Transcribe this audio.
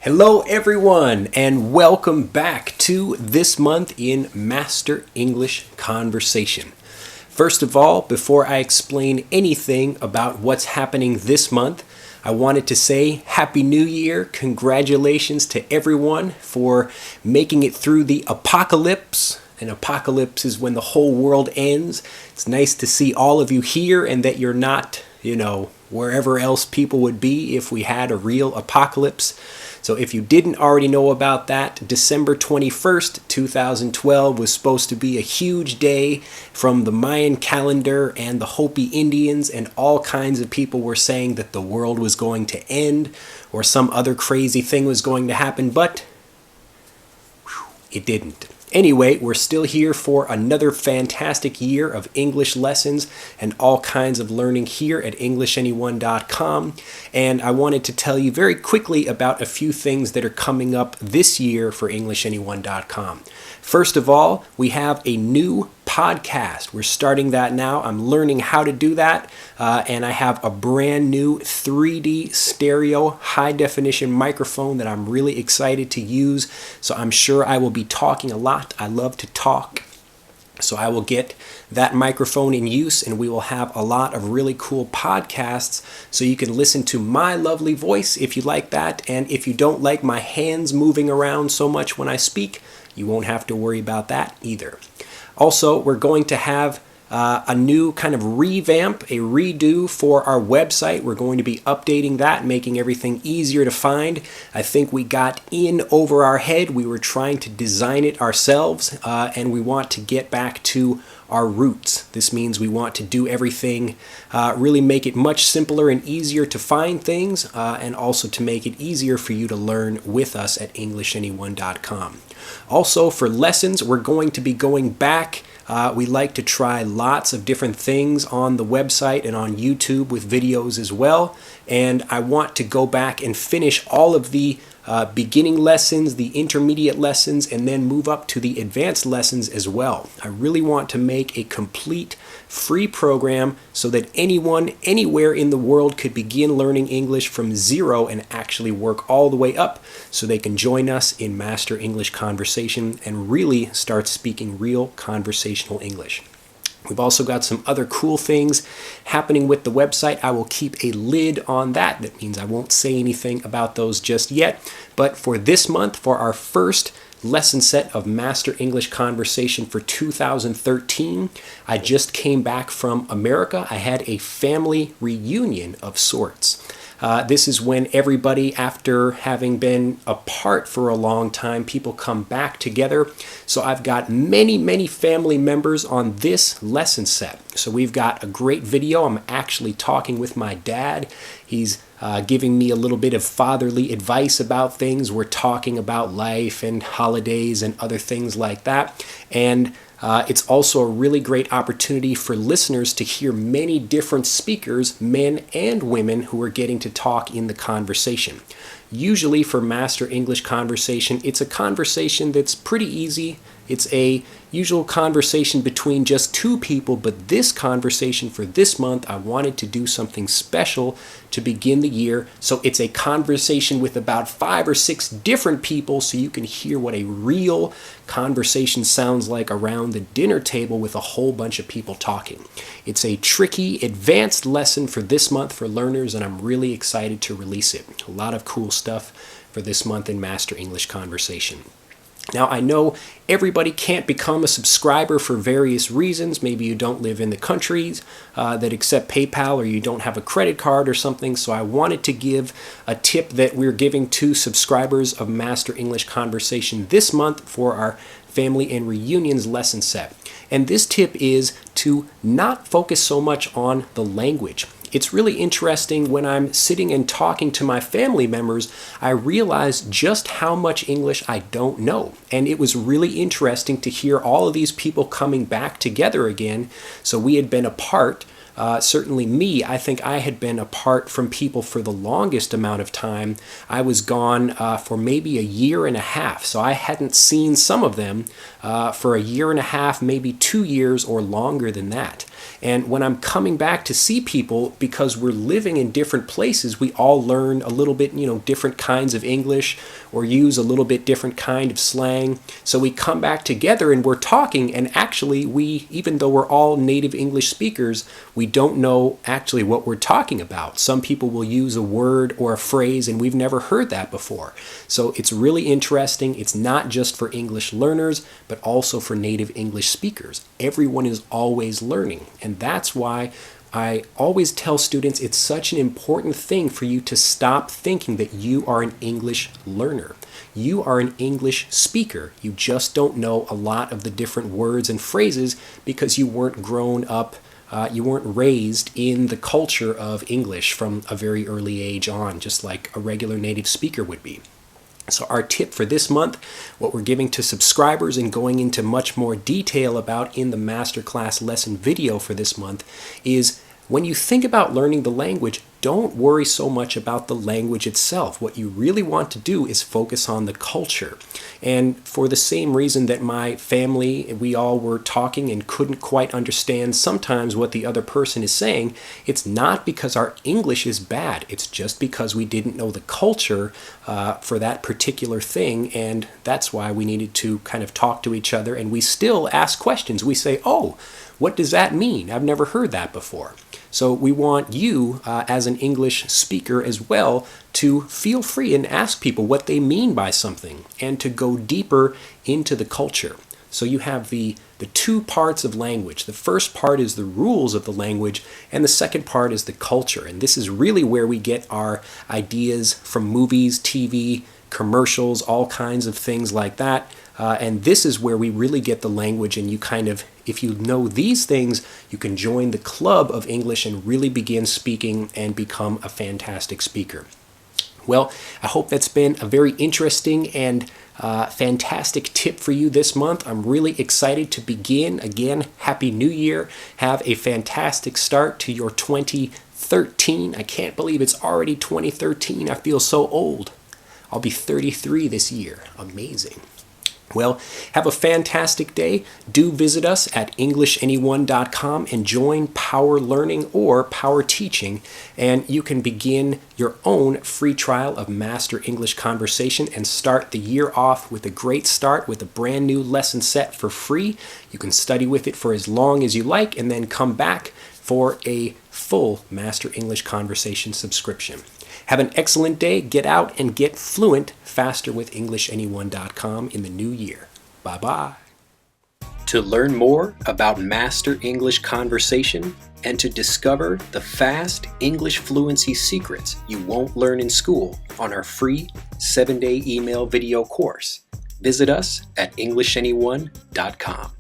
Hello everyone and welcome back to This Month in Master English Conversation. First of all, before I explain anything about what's happening this month, I wanted to say Happy New Year. Congratulations to everyone for making it through the apocalypse. An apocalypse is when the whole world ends. It's nice to see all of you here and that you're not, wherever else people would be if we had a real apocalypse. So if you didn't already know about that, December 21st, 2012 was supposed to be a huge day from the Mayan calendar and the Hopi Indians, and all kinds of people were saying that the world was going to end or some other crazy thing was going to happen, but it didn't. Anyway, we're still here for another fantastic year of English lessons and all kinds of learning here at EnglishAnyone.com. And I wanted to tell you very quickly about a few things that are coming up this year for EnglishAnyone.com. First of all, we have a new podcast. We're starting that now. I'm learning how to do that. And I have a brand new 3D stereo high definition microphone that I'm really excited to use. So I'm sure I will be talking a lot. I love to talk. So I will get that microphone in use and we will have a lot of really cool podcasts so you can listen to my lovely voice if you like that. And if you don't like my hands moving around so much when I speak, you won't have to worry about that either. Also, we're going to have a new kind of revamp, a redo for our website. We're going to be updating that, making everything easier to find. I think we got in over our head. We were trying to design it ourselves, and we want to get back to our roots. This means we want to do everything, really make it much simpler and easier to find things, and also to make it easier for you to learn with us at EnglishAnyone.com. Also, for lessons, we're going to be going back. We like to try lots of different things on the website and on YouTube with videos as well. And I want to go back and finish all of the beginning lessons, the intermediate lessons, and then move up to the advanced lessons as well. I really want to make a complete free program so that anyone, anywhere in the world could begin learning English from zero and actually work all the way up so they can join us in Master English Conversation and really start speaking real conversational English. We've also got some other cool things happening with the website. I will keep a lid on that. That means I won't say anything about those just yet. But for this month, for our first lesson set of Master English Conversation for 2013, I just came back from America. I had a family reunion of sorts. This is when everybody, after having been apart for a long time, people come back together. So I've got many family members on this lesson set. So we've got a great video. I'm actually talking with my dad. He's giving me a little bit of fatherly advice about things. We're talking about life and holidays and other things like that. And it's also a really great opportunity for listeners to hear many different speakers, men and women, who are getting to talk in the conversation. Usually for Master English Conversation, it's a conversation that's pretty easy. It's a usual conversation between just two people, but this conversation for this month, I wanted to do something special to begin the year. So it's a conversation with about 5 or 6 different people so you can hear what a real conversation sounds like around the dinner table with a whole bunch of people talking. It's a tricky, advanced lesson for this month for learners, and I'm really excited to release it. A lot of cool stuff for this month in Master English Conversation. Now, I know everybody can't become a subscriber for various reasons. Maybe you don't live in the countries that accept PayPal, or you don't have a credit card or something. So I wanted to give a tip that we're giving to subscribers of Master English Conversation this month for our family and reunions lesson set. And this tip is to not focus so much on the language. It's really interesting when I'm sitting and talking to my family members, I realize just how much English I don't know. And it was really interesting to hear all of these people coming back together again. So we had been apart certainly me, I think I had been apart from people for the longest amount of time. I was gone for maybe a year and a half, so I hadn't seen some of them for a year and a half, maybe 2 years or longer than that. And when I'm coming back to see people, because we're living in different places, we all learn a little bit, different kinds of English or use a little bit different kind of slang. So we come back together and we're talking, and actually even though we're all native English speakers, we don't know actually what we're talking about. Some people will use a word or a phrase and we've never heard that before. So it's really interesting. It's not just for English learners, but also for native English speakers. Everyone is always learning. And that's why I always tell students it's such an important thing for you to stop thinking that you are an English learner. You are an English speaker. You just don't know a lot of the different words and phrases because you weren't grown up, you weren't raised in the culture of English from a very early age on, just like a regular native speaker would be. So our tip for this month, what we're giving to subscribers and going into much more detail about in the masterclass lesson video for this month, is when you think about learning the language, don't worry so much about the language itself. What you really want to do is focus on the culture. And for the same reason that my family, we all were talking and couldn't quite understand sometimes what the other person is saying, it's not because our English is bad. It's just because we didn't know the culture for that particular thing, and that's why we needed to kind of talk to each other, and we still ask questions. We say, oh, what does that mean? I've never heard that before. So we want you, as an English speaker as well, to feel free and ask people what they mean by something and to go deeper into the culture. So you have the two parts of language. The first part is the rules of the language, and the second part is the culture. And this is really where we get our ideas from movies, TV, commercials, all kinds of things like that. And this is where we really get the language, and you kind of, if you know these things, you can join the club of English and really begin speaking and become a fantastic speaker. Well, I hope that's been a very interesting and fantastic tip for you this month. I'm really excited to begin. Again, Happy New Year. Have a fantastic start to your 2013. I can't believe it's already 2013. I feel so old. I'll be 33 this year. Amazing. Well, have a fantastic day. Do visit us at EnglishAnyone.com and join Power Learning or Power Teaching, and you can begin your own free trial of Master English Conversation and start the year off with a great start with a brand new lesson set for free. You can study with it for as long as you like and then come back for a full Master English Conversation subscription. Have an excellent day. Get out and get fluent faster with EnglishAnyone.com in the new year. Bye-bye. To learn more about Master English Conversation and to discover the fast English fluency secrets you won't learn in school on our free 7-day email video course, visit us at EnglishAnyone.com.